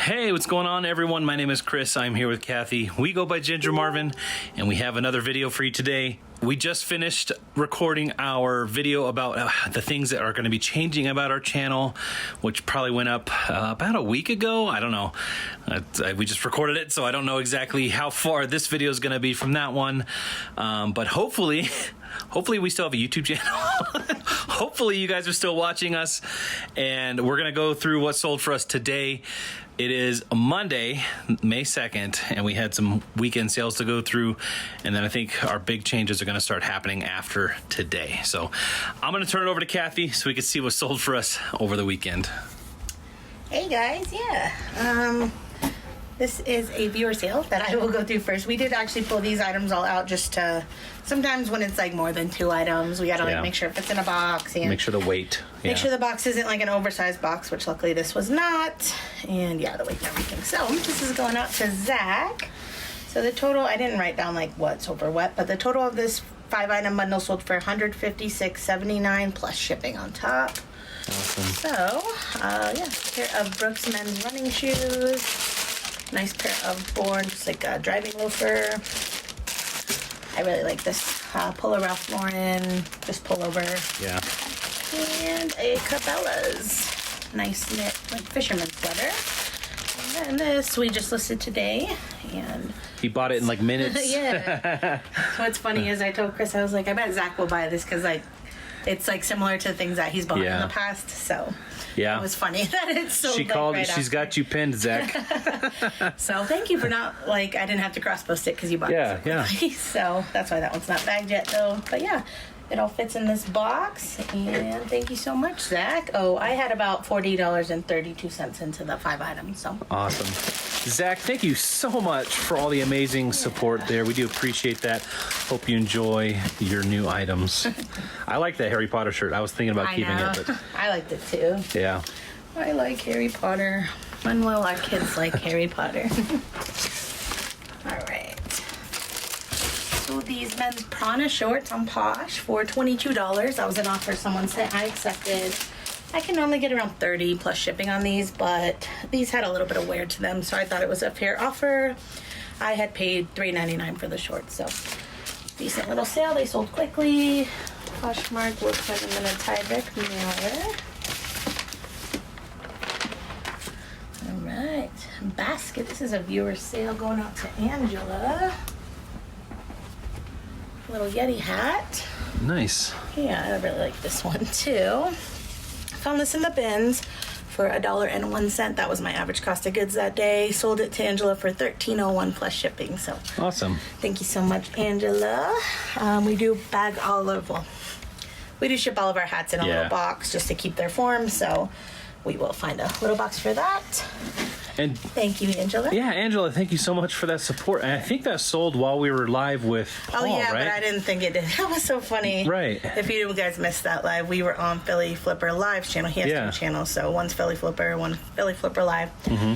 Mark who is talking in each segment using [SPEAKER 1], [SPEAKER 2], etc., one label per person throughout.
[SPEAKER 1] Hey, what's going on, everyone? My name is Chris. I'm here with Kathy. We go by Ginger Marvin, and we have another video for you today. We just finished recording our video about the things that are going to be changing about our channel, which probably went up about a week ago. I don't know. We just recorded it, so I don't know exactly how far this video is going to be from that one. But hopefully we still have a YouTube channel. Hopefully you guys are still watching us, and we're going to go through what sold for us today. It is Monday, May 2nd, and we had some weekend sales to go through, and then I think our big changes are going to start happening after today. So I'm going to turn it over to Kathy so we can see what sold for us over the weekend.
[SPEAKER 2] Hey guys, this is a viewer sale that I will go through first. We did actually pull these items all out just to, sometimes when it's like more than 2 items, we gotta like make sure it fits in a box and
[SPEAKER 1] make sure the weight.
[SPEAKER 2] Make sure the box isn't like an oversized box, which luckily this was not. And yeah, the weight and everything. So this is going out to Zach. So the total, I didn't write down like what sold for what, but the total of this 5-item bundle sold for $156.79 plus shipping on top.
[SPEAKER 1] Awesome.
[SPEAKER 2] So, yeah, pair of Brooks men's running shoes. Nice pair of Born, just like a driving loafer. I really like this Polo Ralph Lauren, just pullover.
[SPEAKER 1] Yeah.
[SPEAKER 2] And a Cabela's nice knit like fisherman sweater. And then this we just listed today, and
[SPEAKER 1] he bought it in like minutes.
[SPEAKER 2] Yeah. So what's funny is I told Chris, I was like, I bet Zach will buy this because like it's like similar to things that he's bought in the past. So
[SPEAKER 1] yeah,
[SPEAKER 2] it was funny that it's so.
[SPEAKER 1] She called it. She's got you pinned, Zach.
[SPEAKER 2] So thank you for not like I didn't have to cross post it because you bought it.
[SPEAKER 1] Yeah.
[SPEAKER 2] So that's why that one's not bagged yet though. But yeah, it all fits in this box, and thank you so much, Zach. Oh, I had about $40.32 into the 5 items. So
[SPEAKER 1] awesome, Zach. Thank you so much for all the amazing support there. We do appreciate that. Hope you enjoy your new items. I like that Harry Potter shirt. I was thinking about keeping it, but
[SPEAKER 2] I liked it too.
[SPEAKER 1] Yeah.
[SPEAKER 2] I like Harry Potter. When will our kids like Harry Potter? All right. So these men's Prana shorts on Posh for $22. That was an offer someone sent. I accepted. I can normally get around $30 plus shipping on these, but these had a little bit of wear to them, so I thought it was a fair offer. I had paid $3.99 for the shorts, so decent little sale. They sold quickly. Poshmark will 7 minutes high direct mailer. All right, basket. This is a viewer sale going out to Angela. Little Yeti hat.
[SPEAKER 1] Nice.
[SPEAKER 2] Yeah, I really like this one too. Found this in the bins for $1.01. That was my average cost of goods that day. Sold it to Angela for $13.01 plus shipping. So
[SPEAKER 1] awesome.
[SPEAKER 2] Thank you so much, Angela. We do bag all of, well, we do ship all of our hats in a little box just to keep their form. So we will find a little box for that.
[SPEAKER 1] And
[SPEAKER 2] thank you, Angela.
[SPEAKER 1] Yeah, Angela, thank you so much for that support. And I think that sold while we were live with Paul,
[SPEAKER 2] oh, yeah,
[SPEAKER 1] right?
[SPEAKER 2] But I didn't think it did. That was so funny.
[SPEAKER 1] Right.
[SPEAKER 2] If you guys missed that live, we were on Philly Flipper Live's channel. He has 2 channels, so one's Philly Flipper, one Philly Flipper Live. Mm-hmm.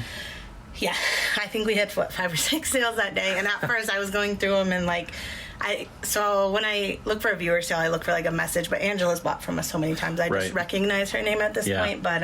[SPEAKER 2] Yeah, I think we had, 5 or 6 sales that day. And at first I was going through them and like, so when I look for a viewer sale, I look for like a message, but Angela's bought from us so many times, I just recognize her name at this point, but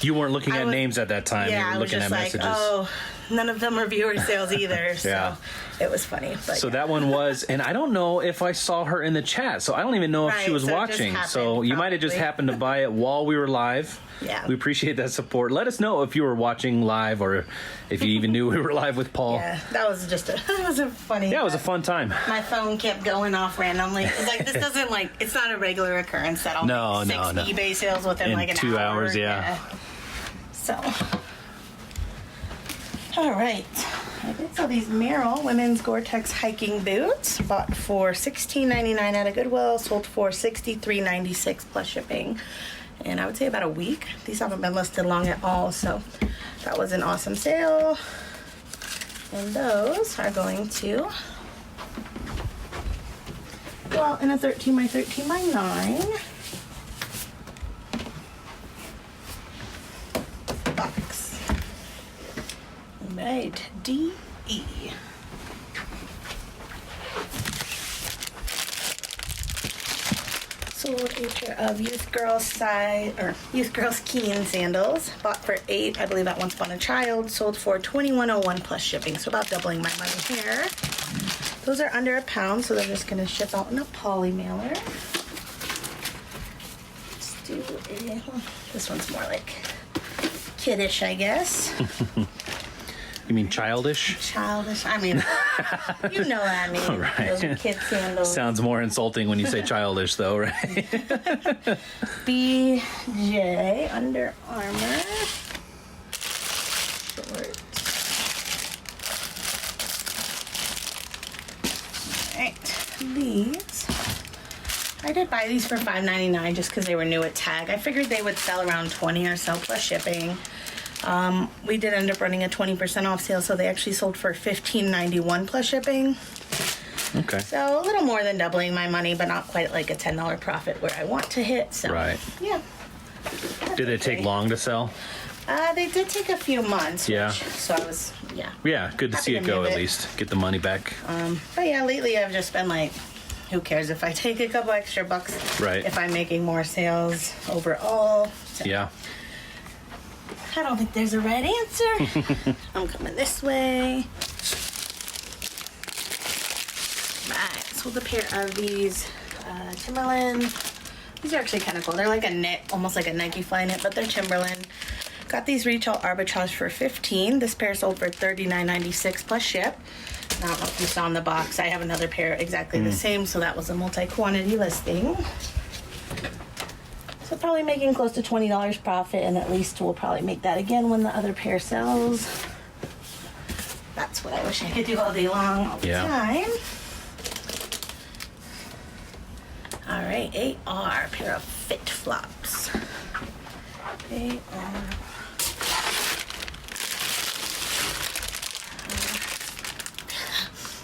[SPEAKER 1] you weren't looking at names at that time.
[SPEAKER 2] Yeah,
[SPEAKER 1] you were looking at messages.
[SPEAKER 2] Oh, none of them are viewer sales either, so it was funny. But
[SPEAKER 1] so that one was, and I don't know if I saw her in the chat, so I don't even know if she was watching, so you might have just happened to buy it while we were live.
[SPEAKER 2] Yeah.
[SPEAKER 1] We appreciate that support. Let us know if you were watching live or if you even knew we were live with Paul.
[SPEAKER 2] Yeah, that was just that was a funny.
[SPEAKER 1] Yeah, it was a fun time.
[SPEAKER 2] My phone kept going off randomly. It's like, this doesn't like, it's not a regular occurrence that I'll make 6 eBay sales within like an
[SPEAKER 1] 2
[SPEAKER 2] hour.
[SPEAKER 1] hours, yeah.
[SPEAKER 2] So, all right. So these Merrill women's Gore-Tex hiking boots bought for $16.99 at a Goodwill, sold for $63.96 plus shipping. And I would say about a week. These haven't been listed long at all, so that was an awesome sale. And those are going to go out in a 13 by 13 by 9 box. All right, D.E. sold a pair of Youth Girls Keen sandals. Bought for $8. I believe that Once Upon a Child. Sold for $21.01 plus shipping. So about doubling my money here. Those are under £1, so they're just gonna ship out in a poly mailer. Let's do this one's more like kiddish, I guess.
[SPEAKER 1] You mean childish?
[SPEAKER 2] Childish. I mean, you know what I mean.
[SPEAKER 1] All right.
[SPEAKER 2] Those are kid sandals.
[SPEAKER 1] Sounds more insulting when you say childish, though, right?
[SPEAKER 2] BJ Under Armour shorts. Alright, these. I did buy these for $5.99 just because they were new at tag. I figured they would sell around $20 or so plus shipping. We did end up running a 20% off sale, so they actually sold for $15.91 plus shipping.
[SPEAKER 1] Okay.
[SPEAKER 2] So a little more than doubling my money, but not quite like a $10 profit where I want to hit. So
[SPEAKER 1] Right.
[SPEAKER 2] yeah.
[SPEAKER 1] Did it take long to sell?
[SPEAKER 2] They did take a few months.
[SPEAKER 1] Yeah.
[SPEAKER 2] So I was, yeah.
[SPEAKER 1] Yeah, good to
[SPEAKER 2] Happy
[SPEAKER 1] see
[SPEAKER 2] to
[SPEAKER 1] it go
[SPEAKER 2] move
[SPEAKER 1] at
[SPEAKER 2] it.
[SPEAKER 1] least. Get the money back.
[SPEAKER 2] But yeah, lately I've just been like, who cares if I take a couple extra bucks?
[SPEAKER 1] Right.
[SPEAKER 2] If I'm making more sales overall. So
[SPEAKER 1] Yeah.
[SPEAKER 2] I don't think there's a right answer. I'm coming this way. Right, sold a pair of these Timberland. These are actually kind of cool. They're like a knit, almost like a Nike fly knit, but they're Timberland. Got these retail arbitrage for $15. This pair sold for $39.96 plus ship. I don't know if you saw in the box. I have another pair exactly the same, so that was a multi-quantity listing. So probably making close to $20 profit, and at least we'll probably make that again when the other pair sells. That's what I wish I could do all day long, all the time. All right, AR, pair of Fit Flops. AR.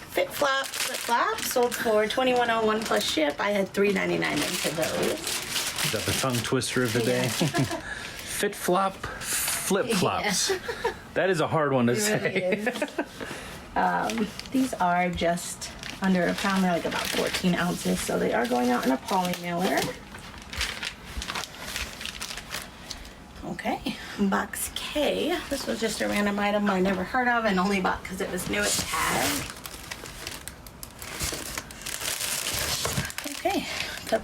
[SPEAKER 2] Fit Flops sold for $21.01 plus ship. I had $3.99 into those.
[SPEAKER 1] Is that the tongue twister of the day? Fit flop, flip flops. That is a hard one to say.
[SPEAKER 2] These are just under £1. They're like about 14 ounces, so they are going out in a poly mailer. Okay, box K. This was just a random item I never heard of and only bought because it was new at tag. Okay,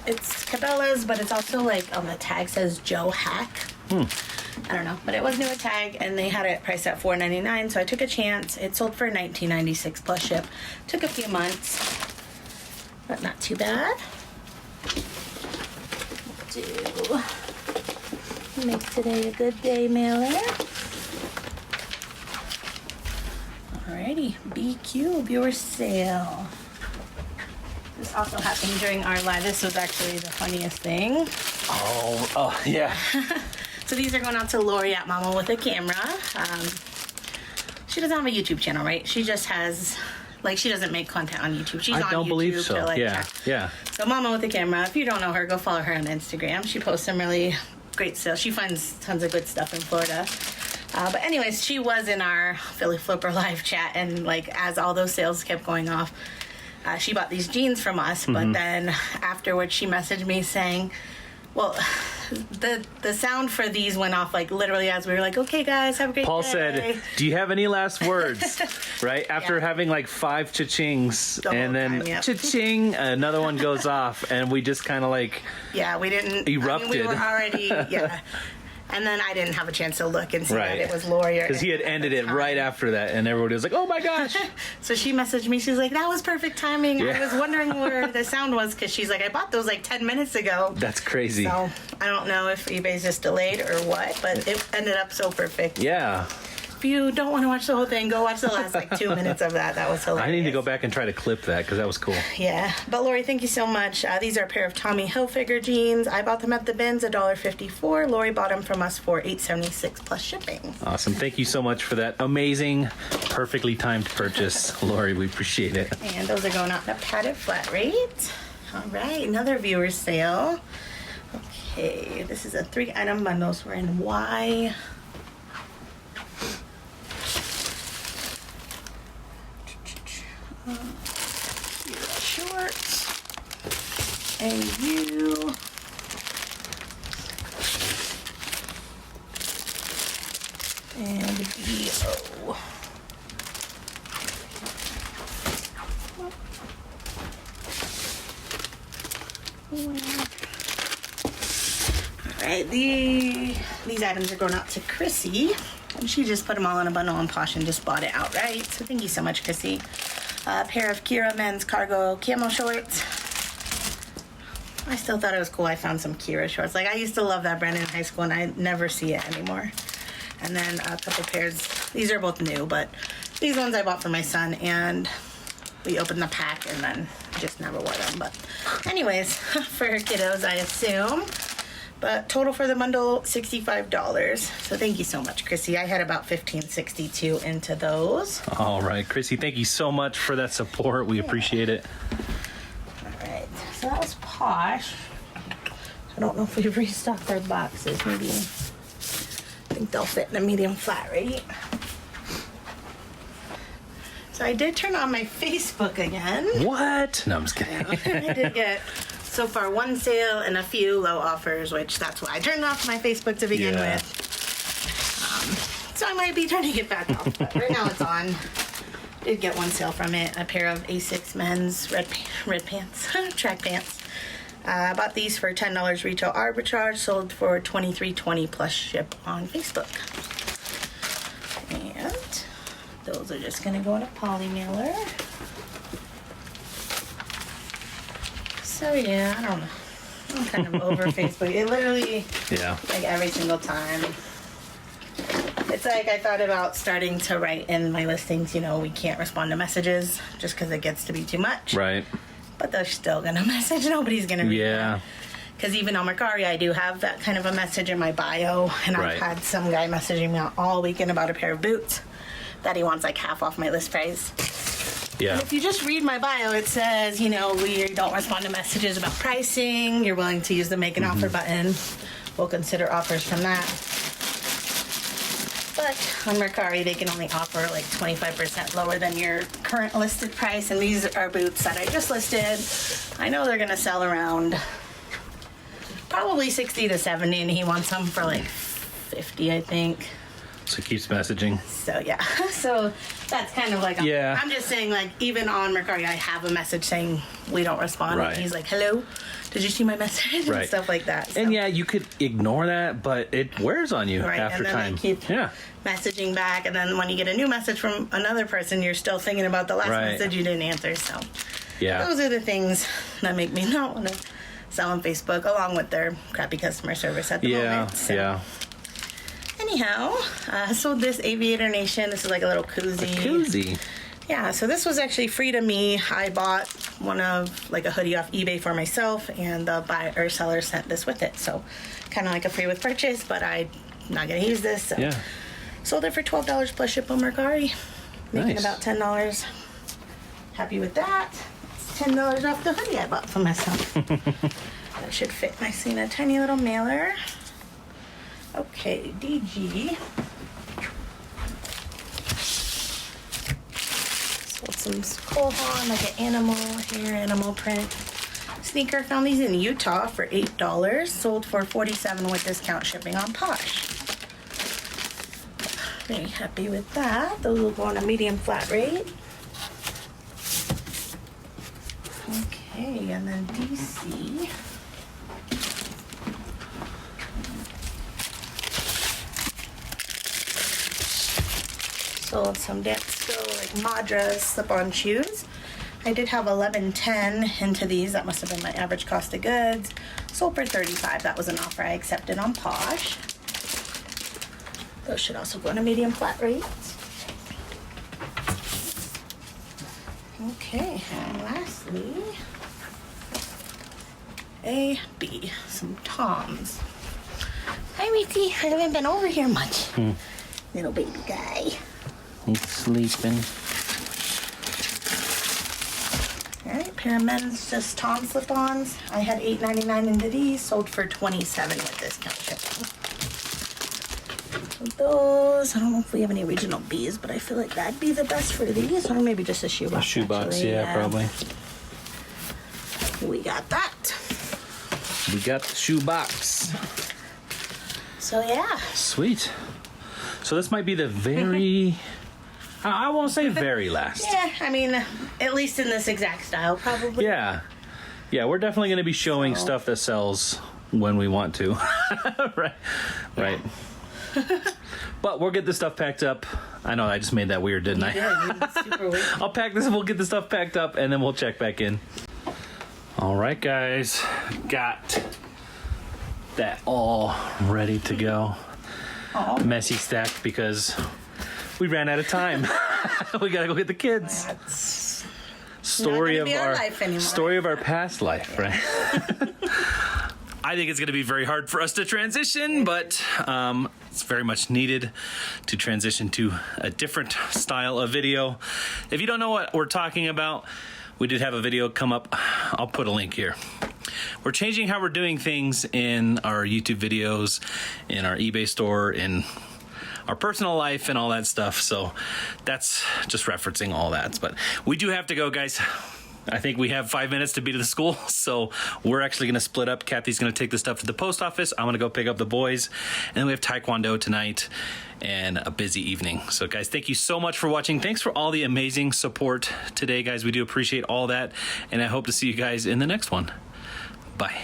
[SPEAKER 2] it's Cabela's, but it's also like on the tag says Joe Hack. I don't know, but it was new at tag and they had it priced at $4.99, so I took a chance. It sold for $19.96 plus ship. Took a few months, but not too bad. Make today a good day mailer. Alrighty, BQ viewer sale. This also happened during our live. This was actually the funniest thing.
[SPEAKER 1] Oh, yeah.
[SPEAKER 2] So these are going out to Lori at Mama with a Camera. She doesn't have a YouTube channel, right? She just has, like, she doesn't make content on YouTube. She's on
[SPEAKER 1] I don't
[SPEAKER 2] YouTube
[SPEAKER 1] believe so.
[SPEAKER 2] to, like,
[SPEAKER 1] Yeah,
[SPEAKER 2] check.
[SPEAKER 1] yeah.
[SPEAKER 2] So Mama with a Camera, if you don't know her, go follow her on Instagram. She posts some really great sales. She finds tons of good stuff in Florida. But anyways, she was in our Philly Flipper live chat, and like as all those sales kept going off, she bought these jeans from us. But then afterwards, she messaged me saying, "Well, the sound for these went off like literally as we were like, okay, guys, have a great
[SPEAKER 1] Paul
[SPEAKER 2] day."
[SPEAKER 1] said, "Do you have any last words?" Right after having like 5 cha-chings,
[SPEAKER 2] The whole
[SPEAKER 1] and then
[SPEAKER 2] time, yep.
[SPEAKER 1] cha-ching, another one goes off, and we just kind of like
[SPEAKER 2] Yeah, we didn't.
[SPEAKER 1] erupted.
[SPEAKER 2] I mean, we were already And then I didn't have a chance to look and see that it was Lori.
[SPEAKER 1] Because he had ended it right after that, and everybody was like, "Oh my gosh!"
[SPEAKER 2] So she messaged me. She's like, "That was perfect timing."
[SPEAKER 1] Yeah.
[SPEAKER 2] I was wondering where the sound was because she's like, "I bought those like 10 minutes ago."
[SPEAKER 1] That's crazy.
[SPEAKER 2] So I don't know if eBay's just delayed or what, but it ended up so perfect.
[SPEAKER 1] Yeah.
[SPEAKER 2] If you don't want to watch the whole thing, go watch the last like 2 minutes of that. That was hilarious.
[SPEAKER 1] I need to go back and try to clip that because that was cool.
[SPEAKER 2] Yeah, but Lori, thank you so much. These are a pair of Tommy Hilfiger jeans. I bought them at the bins, $1.54. Lori bought them from us for $8.76 plus shipping.
[SPEAKER 1] Awesome. Thank you so much for that amazing, perfectly timed purchase, Lori. We appreciate it.
[SPEAKER 2] And those are going out in a padded flat rate. All right, another viewer sale. Okay, this is a 3-item bundle. So we're in Y. Shorts. And you. Alright, these items are going out to Chrissy. And she just put them all in a bundle on Posh and just bought it outright. So thank you so much, Chrissy. A pair of Kira men's cargo camo shorts. I still thought it was cool. I found some Kira shorts. Like, I used to love that brand in high school, and I never see it anymore. And then a couple pairs. These are both new, but these ones I bought for my son, and we opened the pack, and then just never wore them. But anyways, for kiddos, I assume. But total for the bundle, $65. So thank you so much, Chrissy. I had about $15.62 into those.
[SPEAKER 1] All right, Chrissy, thank you so much for that support. We appreciate it.
[SPEAKER 2] All right, so that was Posh. I don't know if we've restocked our boxes. Maybe I think they'll fit in a medium flat rate. So I did turn on my Facebook again.
[SPEAKER 1] What? No, I'm just kidding.
[SPEAKER 2] I did get so far one sale and a few low offers, which that's why I turned off my Facebook to begin with. So I might be turning it back off, but right now it's on. Did get one sale from it, a pair of A6 men's red pants, track pants. Bought these for $10 retail arbitrage, sold for $23.20 plus ship on Facebook. And those are just gonna go in a poly mailer. So yeah, I don't know. I'm kind of over Facebook. It literally, like every single time. It's like I thought about starting to write in my listings, you know, we can't respond to messages just because it gets to be too much.
[SPEAKER 1] Right.
[SPEAKER 2] But they're still going to message. Nobody's going to read that. Because even on Mercari, I do have that kind of a message in my bio. And I've had some guy messaging me all weekend about a pair of boots that he wants like half off my list price. Yeah. And if you just read my bio, it says, you know, we don't respond to messages about pricing. You're willing to use the make an offer button. We'll consider offers from that. But on Mercari, they can only offer like 25% lower than your current listed price. And these are boots that I just listed. I know they're going to sell around probably 60 to 70, and he wants them for like 50, I think.
[SPEAKER 1] So he keeps messaging.
[SPEAKER 2] So yeah, so that's kind of like, I'm just saying, like, even on Mercari, I have a message saying we don't respond. And he's like, hello, did you see my message? And stuff like that. So.
[SPEAKER 1] And yeah, you could ignore that, but it wears on you after
[SPEAKER 2] and then
[SPEAKER 1] time.
[SPEAKER 2] They keep messaging back, and then when you get a new message from another person, you're still thinking about the last message you didn't answer. So those are the things that make me not want to sell on Facebook, along with their crappy customer service at the moment. So. Anyhow, I sold this Aviator Nation. This is like a little koozie.
[SPEAKER 1] A koozie?
[SPEAKER 2] Yeah, so this was actually free to me. I bought one of, like, a hoodie off eBay for myself, and the buyer or seller sent this with it. So kind of like a free with purchase, but I'm not going to use this. So sold it for $12 plus ship on Mercari, making about $10. Happy with that. It's $10 off the hoodie I bought for myself. That should fit nicely in a tiny little mailer. Okay, DG. Sold some Cole Haan, like an animal print sneaker. Found these in Utah for $8. Sold for $47 with discount shipping on Posh. Very happy with that. Those will go on a medium flat rate. Okay, and then DC. Sold some Dansko, like Madras slip-on shoes. I did have 11.10 into these. That must have been my average cost of goods. Sold for $35. That was an offer I accepted on Posh. Those should also go on a medium flat rate. Okay, and lastly, B, some Toms. Hi, Ricky. I haven't been over here much. Little baby guy.
[SPEAKER 1] He's sleeping.
[SPEAKER 2] Alright, pair of men's just Tom slip-ons. I had $8.99 into these, sold for $27 with discount shipping. So those, I don't know if we have any original B's, but I feel like that'd be the best for these, or maybe just a shoebox.
[SPEAKER 1] A shoebox, probably.
[SPEAKER 2] We got that.
[SPEAKER 1] We got the shoebox.
[SPEAKER 2] So yeah.
[SPEAKER 1] Sweet. So this might be the very I won't say very last.
[SPEAKER 2] Yeah, I mean, at least in this exact style, probably.
[SPEAKER 1] Yeah. Yeah, we're definitely going to be showing stuff that sells when we want to. Right. Right. But we'll get the stuff packed up. I know I just made that weird, didn't I?
[SPEAKER 2] You did super weird.
[SPEAKER 1] I'll pack this and we'll get the stuff packed up and then we'll check back in. All right, guys. Got that all ready to go.
[SPEAKER 2] Aw.
[SPEAKER 1] Messy stacked because we ran out of time. We got to go get the kids.
[SPEAKER 2] That's
[SPEAKER 1] Story
[SPEAKER 2] not
[SPEAKER 1] of
[SPEAKER 2] gonna be our
[SPEAKER 1] our
[SPEAKER 2] life anymore.
[SPEAKER 1] story of our past life, right? I think it's going to be very hard for us to transition, but it's very much needed to transition to a different style of video. If you don't know what we're talking about, we did have a video come up. I'll put a link here. We're changing how we're doing things in our YouTube videos, in our eBay store, in our personal life and all that stuff. So that's just referencing all that. But we do have to go, guys. I think we have 5 minutes to be to the school, so we're actually going to split up. Kathy's going to take the stuff to the post office. I'm going to go pick up the boys, and then we have Taekwondo tonight and a busy evening. So, guys, thank you so much for watching. Thanks for all the amazing support today, guys. We do appreciate all that, and I hope to see you guys in the next one. Bye.